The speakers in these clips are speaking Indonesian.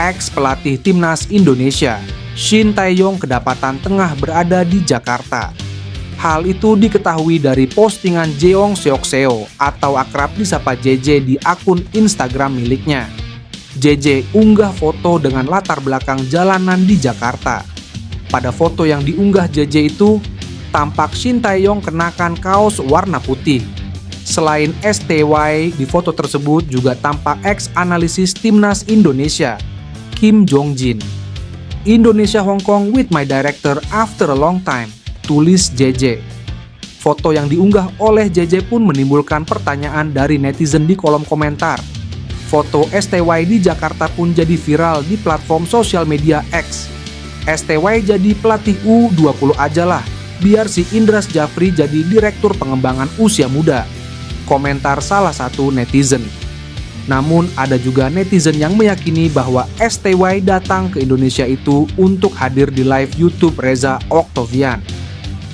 Ex-pelatih Timnas Indonesia, Shin Tae-yong kedapatan tengah berada di Jakarta. Hal itu diketahui dari postingan Jeong Seok Seo atau akrab disapa JJ di akun Instagram miliknya. JJ unggah foto dengan latar belakang jalanan di Jakarta. Pada foto yang diunggah JJ itu, tampak Shin Tae-yong kenakan kaos warna putih. Selain STY, di foto tersebut juga tampak ex-analisis Timnas Indonesia, Kim Jong-jin. Indonesia Hong Kong with my director after a long time, tulis JJ. Foto yang diunggah oleh JJ pun menimbulkan pertanyaan dari netizen di kolom komentar. Foto STY di Jakarta pun jadi viral di platform sosial media X. STY jadi pelatih U20 aja lah, biar si Indras Jafri jadi direktur pengembangan usia muda. Komentar salah satu netizen. Namun ada juga netizen yang meyakini bahwa STY datang ke Indonesia itu untuk hadir di live YouTube Reza Oktavian.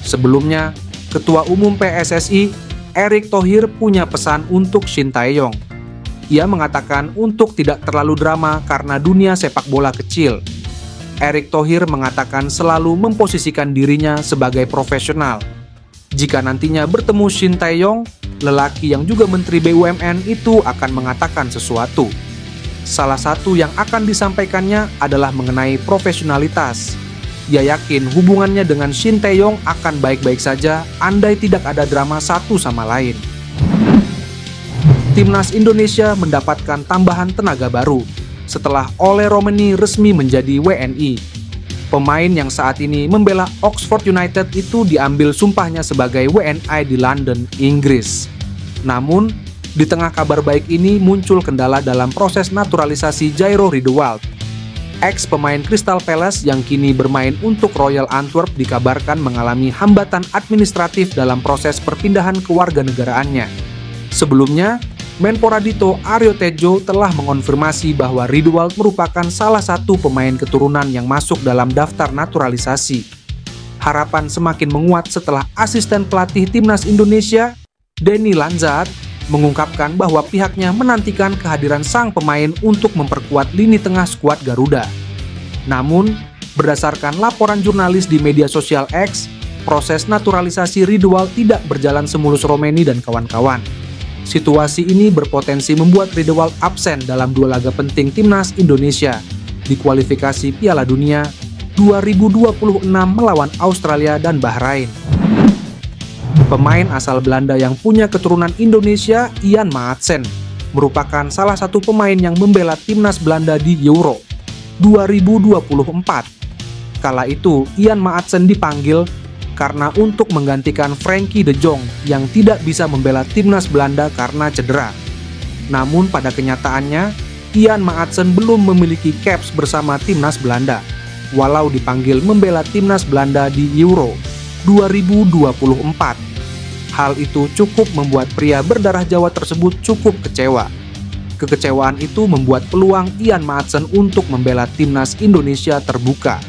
Sebelumnya, Ketua Umum PSSI, Erick Thohir punya pesan untuk Shin Tae-yong. Ia mengatakan untuk tidak terlalu drama karena dunia sepak bola kecil. Erick Thohir mengatakan selalu memposisikan dirinya sebagai profesional. Jika nantinya bertemu Shin Tae-yong, lelaki yang juga Menteri BUMN itu akan mengatakan sesuatu. Salah satu yang akan disampaikannya adalah mengenai profesionalitas. Ia yakin hubungannya dengan Shin Tae-yong akan baik-baik saja andai tidak ada drama satu sama lain. Timnas Indonesia mendapatkan tambahan tenaga baru setelah Ole Romeni resmi menjadi WNI. Pemain yang saat ini membela Oxford United itu diambil sumpahnya sebagai WNI di London, Inggris. Namun, di tengah kabar baik ini muncul kendala dalam proses naturalisasi Jairo Riedewald. Ex-pemain Crystal Palace yang kini bermain untuk Royal Antwerp dikabarkan mengalami hambatan administratif dalam proses perpindahan kewarganegaraannya. Sebelumnya, Menpora Dito Aryo Tejo telah mengonfirmasi bahwa Riedewald merupakan salah satu pemain keturunan yang masuk dalam daftar naturalisasi. Harapan semakin menguat setelah asisten pelatih Timnas Indonesia, Denny Lanzat, mengungkapkan bahwa pihaknya menantikan kehadiran sang pemain untuk memperkuat lini tengah skuad Garuda. Namun, berdasarkan laporan jurnalis di media sosial X, proses naturalisasi Riedewald tidak berjalan semulus Romeni dan kawan-kawan. Situasi ini berpotensi membuat Riedewald absen dalam dua laga penting Timnas Indonesia di kualifikasi Piala Dunia 2026 melawan Australia dan Bahrain. Pemain asal Belanda yang punya keturunan Indonesia, Ian Maatsen, merupakan salah satu pemain yang membela Timnas Belanda di Euro 2024. Kala itu, Ian Maatsen dipanggil karena untuk menggantikan Frenkie de Jong yang tidak bisa membela Timnas Belanda karena cedera. Namun pada kenyataannya, Ian Maatsen belum memiliki caps bersama Timnas Belanda, walau dipanggil membela Timnas Belanda di Euro 2024. Hal itu cukup membuat pria berdarah Jawa tersebut cukup kecewa. Kekecewaan itu membuat peluang Ian Maatsen untuk membela Timnas Indonesia terbuka.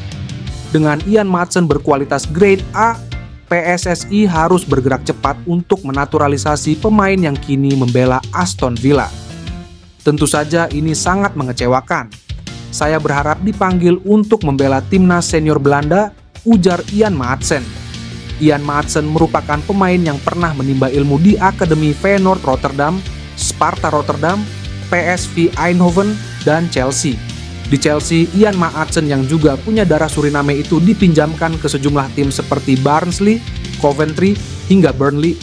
Dengan Ian Maatsen berkualitas grade A, PSSI harus bergerak cepat untuk menaturalisasi pemain yang kini membela Aston Villa. Tentu saja ini sangat mengecewakan. Saya berharap dipanggil untuk membela Timnas senior Belanda, ujar Ian Maatsen. Ian Maatsen merupakan pemain yang pernah menimba ilmu di Akademi Feyenoord Rotterdam, Sparta Rotterdam, PSV Eindhoven, dan Chelsea. Di Chelsea, Ian Maatsen yang juga punya darah Suriname itu dipinjamkan ke sejumlah tim seperti Barnsley, Coventry, hingga Burnley.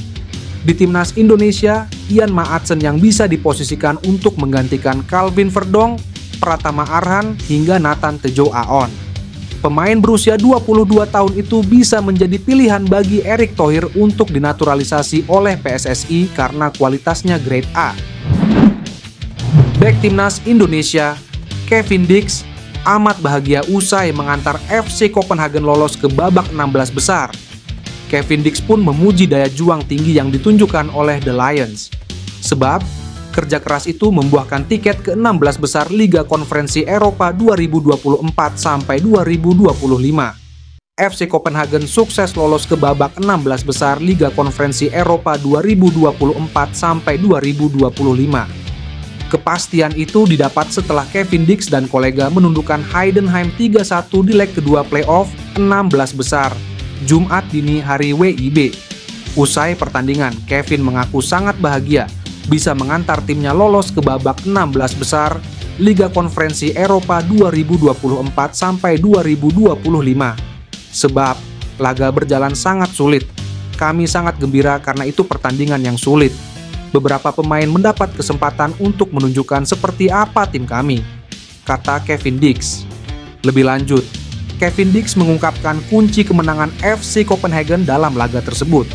Di Timnas Indonesia, Ian Maatsen yang bisa diposisikan untuk menggantikan Calvin Verdong, Pratama Arhan, hingga Nathan Tejo Aon. Pemain berusia 22 tahun itu bisa menjadi pilihan bagi Erick Thohir untuk dinaturalisasi oleh PSSI karena kualitasnya grade A. Bek Timnas Indonesia, Kevin Dix, amat bahagia usai mengantar FC Copenhagen lolos ke babak 16 besar. Kevin Dix pun memuji daya juang tinggi yang ditunjukkan oleh The Lions. Sebab, kerja keras itu membuahkan tiket ke 16 besar Liga Konferensi Eropa 2024 sampai 2025. FC Copenhagen sukses lolos ke babak 16 besar Liga Konferensi Eropa 2024 sampai 2025. Kepastian itu didapat setelah Kevin Dix dan kolega menundukkan Heidenheim 3-1 di leg kedua playoff 16 besar, Jumat dini hari WIB. Usai pertandingan, Kevin mengaku sangat bahagia bisa mengantar timnya lolos ke babak 16 besar Liga Konferensi Eropa 2024-2025. Sebab laga berjalan sangat sulit. Kami sangat gembira karena itu pertandingan yang sulit. Beberapa pemain mendapat kesempatan untuk menunjukkan seperti apa tim kami, kata Kevin Dix. Lebih lanjut, Kevin Dix mengungkapkan kunci kemenangan FC Copenhagen dalam laga tersebut.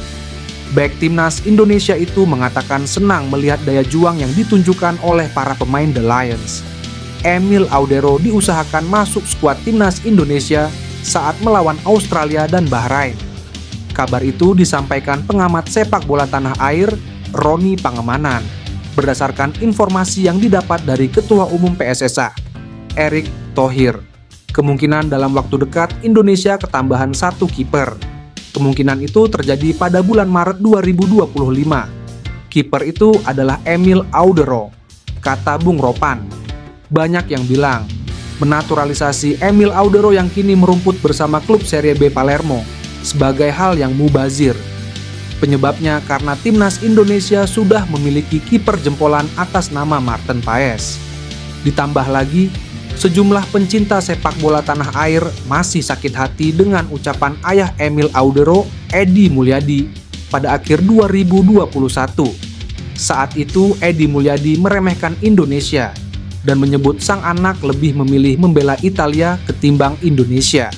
Bek timnas Indonesia itu mengatakan senang melihat daya juang yang ditunjukkan oleh para pemain The Lions. Emil Audero diusahakan masuk skuad timnas Indonesia saat melawan Australia dan Bahrain. Kabar itu disampaikan pengamat sepak bola tanah air Roni Pangemanan, berdasarkan informasi yang didapat dari Ketua Umum PSSA, Erick Thohir. Kemungkinan dalam waktu dekat Indonesia ketambahan satu kiper. Kemungkinan itu terjadi pada bulan Maret 2025. Kiper itu adalah Emil Audero, kata Bung Ropan. Banyak yang bilang, menaturalisasi Emil Audero yang kini merumput bersama klub Serie B Palermo sebagai hal yang mubazir. Penyebabnya karena timnas Indonesia sudah memiliki kiper jempolan atas nama Marten Paes. Ditambah lagi, sejumlah pencinta sepak bola tanah air masih sakit hati dengan ucapan ayah Emil Audero, Edi Mulyadi, pada akhir 2021. Saat itu Edi Mulyadi meremehkan Indonesia dan menyebut sang anak lebih memilih membela Italia ketimbang Indonesia.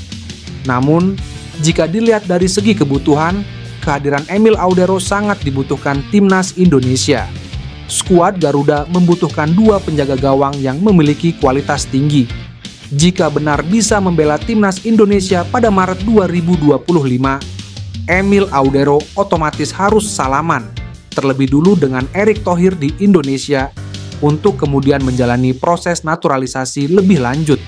Namun, jika dilihat dari segi kebutuhan, kehadiran Emil Audero sangat dibutuhkan timnas Indonesia. Skuad Garuda membutuhkan dua penjaga gawang yang memiliki kualitas tinggi. Jika benar bisa membela timnas Indonesia pada Maret 2025, Emil Audero otomatis harus salaman terlebih dulu dengan Erick Thohir di Indonesia untuk kemudian menjalani proses naturalisasi lebih lanjut.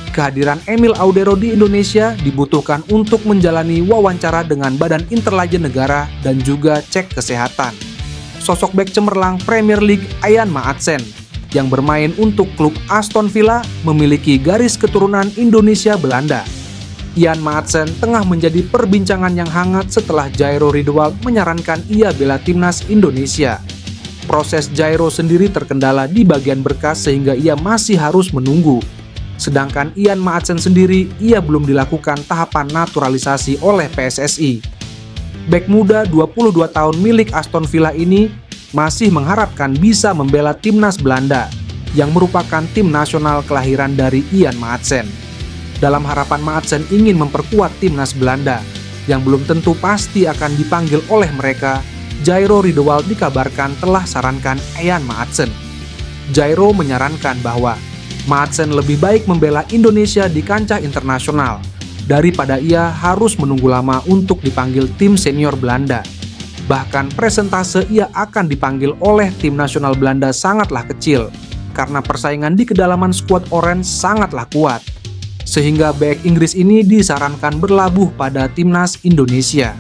Kehadiran Emil Audero di Indonesia dibutuhkan untuk menjalani wawancara dengan Badan Intelijen Negara dan juga cek kesehatan. Sosok bek cemerlang Premier League Ian Maatsen yang bermain untuk klub Aston Villa memiliki garis keturunan Indonesia Belanda. Ian Maatsen tengah menjadi perbincangan yang hangat setelah Jairo Riedewald menyarankan ia bela timnas Indonesia. Proses Jairo sendiri terkendala di bagian berkas sehingga ia masih harus menunggu. Sedangkan Ian Maatsen sendiri, ia belum dilakukan tahapan naturalisasi oleh PSSI. Bek muda 22 tahun milik Aston Villa ini masih mengharapkan bisa membela timnas Belanda yang merupakan tim nasional kelahiran dari Ian Maatsen. Dalam harapan Maatsen ingin memperkuat timnas Belanda yang belum tentu pasti akan dipanggil oleh mereka, Jairo Riedewald dikabarkan telah sarankan Ian Maatsen. Jairo menyarankan bahwa Maatsen lebih baik membela Indonesia di kancah internasional daripada ia harus menunggu lama untuk dipanggil tim senior Belanda. Bahkan presentase ia akan dipanggil oleh tim nasional Belanda sangatlah kecil karena persaingan di kedalaman skuad Orange sangatlah kuat. Sehingga bek Inggris ini disarankan berlabuh pada timnas Indonesia.